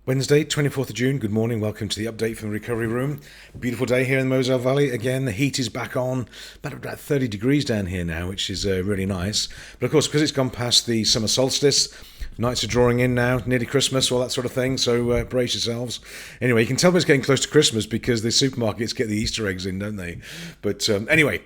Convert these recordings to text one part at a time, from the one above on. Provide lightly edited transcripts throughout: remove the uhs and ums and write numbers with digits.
Wednesday, 24th of June. Good morning. Welcome to the update from the recovery room. Beautiful day here in the Moselle Valley. Again, the heat is back on. About 30 degrees down here now, which is really nice. But of course, because it's gone past the summer solstice, nights are drawing in now, nearly Christmas, all that sort of thing. So brace yourselves. Anyway, you can tell it's getting close to Christmas because the supermarkets get the Easter eggs in, don't they? But anyway,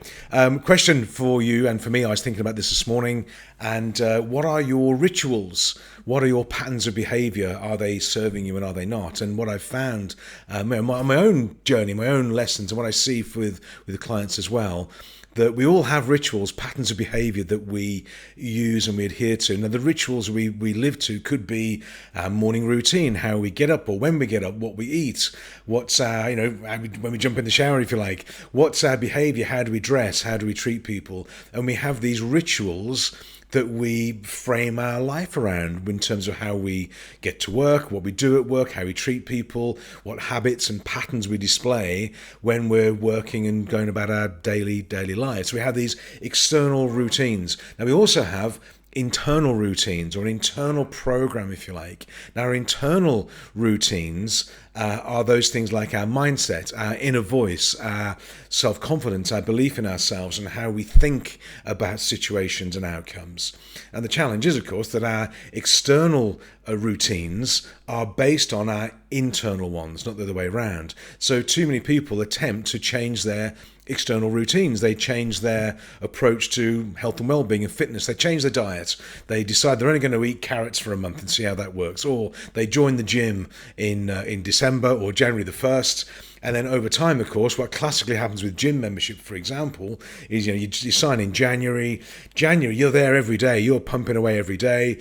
question for you and for me. I was thinking about this morning. And what are your rituals? What are your patterns of behaviour? Are they serving you and are they not? And what I've found on my own journey, my own lessons, and what I see with clients as well, that we all have rituals, patterns of behaviour that we use and we adhere to. Now, the rituals we live to could be our morning routine, how we get up or when we get up, what we eat, what's our, when we jump in the shower, if you like, what's our behaviour, how do we dress, how do we treat people? And we have these rituals that we frame our life around in terms of how we get to work, what we do at work, how we treat people, what habits and patterns we display when we're working and going about our daily lives. So we have these external routines. Now we also have internal routines, or an internal program, if you like. Now, our internal routines are those things like our mindset, our inner voice, our self-confidence, our belief in ourselves, and how we think about situations and outcomes. And the challenge is, of course, that our external routines are based on our internal ones, not the other way around. So too many people attempt to change their external routines. They change their approach to health and well-being and fitness. They change their diet. They decide they're only going to eat carrots for a month and see how that works. Or they join the gym in December or January the 1st. And then over time, of course, what classically happens with gym membership, for example, is you sign in January, you're there every day. You're pumping away every day.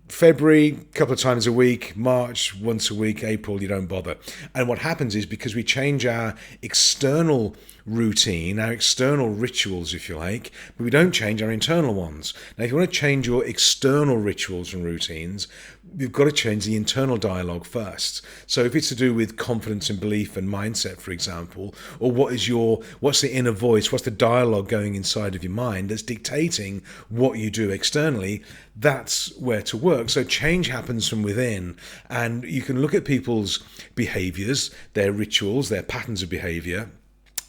February, a couple of times a week, March, once a week, April, you don't bother. And what happens is because we change our external routine, our external rituals, if you like, but we don't change our internal ones. Now, if you want to change your external rituals and routines, you've got to change the internal dialogue first. So if it's to do with confidence and belief and mindset, for example, or what's the inner voice, what's the dialogue going inside of your mind that's dictating what you do externally, that's where to work. So change happens from within, and you can look at people's behaviors, their rituals, their patterns of behavior,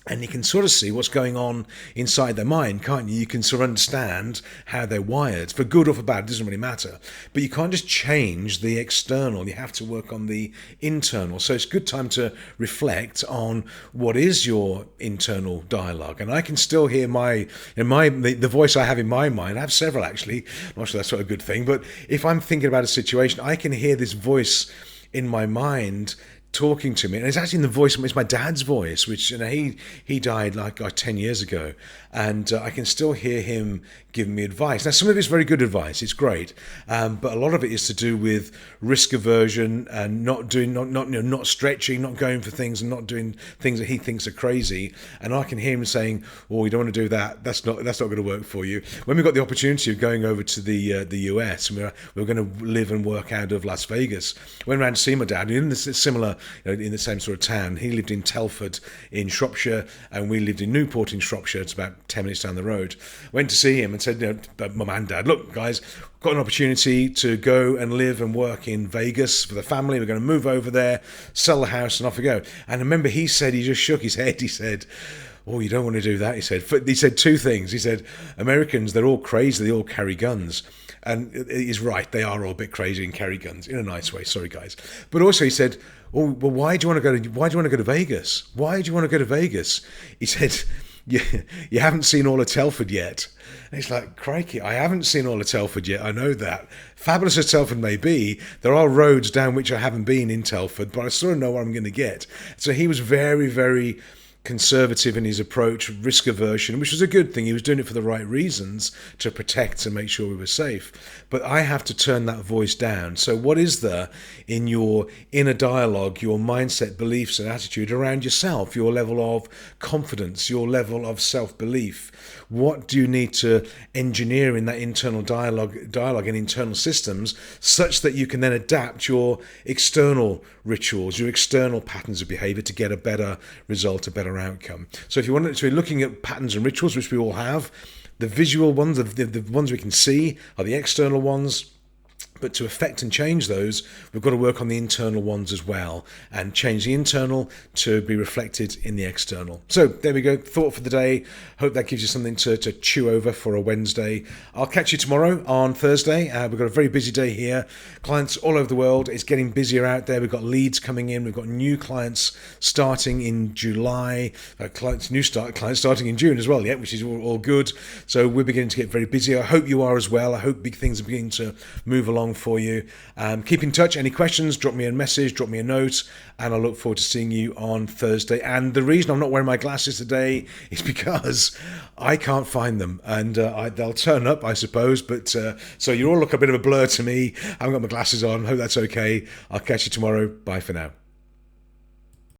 and you can sort of see what's going on inside their mind, can't you? You can sort of understand how they're wired. For good or for bad, it doesn't really matter. But you can't just change the external. You have to work on the internal. So it's a good time to reflect on what is your internal dialogue. And I can still hear the voice I have in my mind. I have several, actually. I'm not sure that's not a good thing. But if I'm thinking about a situation, I can hear this voice in my mind talking to me, and it's actually in the voice. It's my dad's voice, which he died like 10 years ago, and I can still hear him giving me advice. Now, some of it's very good advice; it's great, but a lot of it is to do with risk aversion and not stretching, not going for things, and not doing things that he thinks are crazy. And I can hear him saying, "Oh, you don't want to do that. That's not going to work for you." When we got the opportunity of going over to the US, and we were going to live and work out of Las Vegas, went around to see my dad in this similar. In the same sort of town. He lived in Telford in Shropshire, and we lived in Newport in Shropshire. It's about 10 minutes down the road. Went to see him and said, Mum and Dad, look, guys, got an opportunity to go and live and work in Vegas for the family. We're going to move over there, sell the house, and off we go. And I remember he just shook his head. He said, "Oh, you don't want to do that," he said. He said two things. He said, "Americans, they're all crazy. They all carry guns." And he's right. They are all a bit crazy and carry guns in a nice way. Sorry, guys. But also he said, "Oh, well, why do you want to go to Vegas? Why do you want to go to Vegas?" He said, you haven't seen all of Telford yet." And it's like, crikey, I haven't seen all of Telford yet. I know that. Fabulous as Telford may be, there are roads down which I haven't been in Telford, but I sort of know what I'm going to get. So he was very, very conservative in his approach, risk aversion, which was a good thing. He was doing it for the right reasons, to protect and make sure we were safe. But I have to turn that voice down. So what is there in your inner dialogue, your mindset, beliefs and attitude around yourself, your level of confidence, your level of self-belief? What do you need to engineer in that internal dialogue and internal systems such that you can then adapt your external rituals, your external patterns of behavior to get a better result, a better outcome? So if you want to be looking at patterns and rituals, which we all have, the visual ones, the ones we can see, are the external ones. But to affect and change those, we've got to work on the internal ones as well and change the internal to be reflected in the external. So there we go. Thought for the day. Hope that gives you something to chew over for a Wednesday. I'll catch you tomorrow on Thursday. We've got a very busy day here. Clients all over the world. It's getting busier out there. We've got leads coming in. We've got new clients starting in July. Clients starting in June as well, yeah, which is all good. So we're beginning to get very busy. I hope you are as well. I hope big things are beginning to move along for you. Keep in touch. Any questions, drop me a message, drop me a note, and I look forward to seeing you on Thursday. And the reason I'm not wearing my glasses today is because I can't find them, and they'll turn up, I suppose, but so you all look a bit of a blur to me. I haven't got my glasses on. Hope that's okay. I'll catch you tomorrow. Bye for now.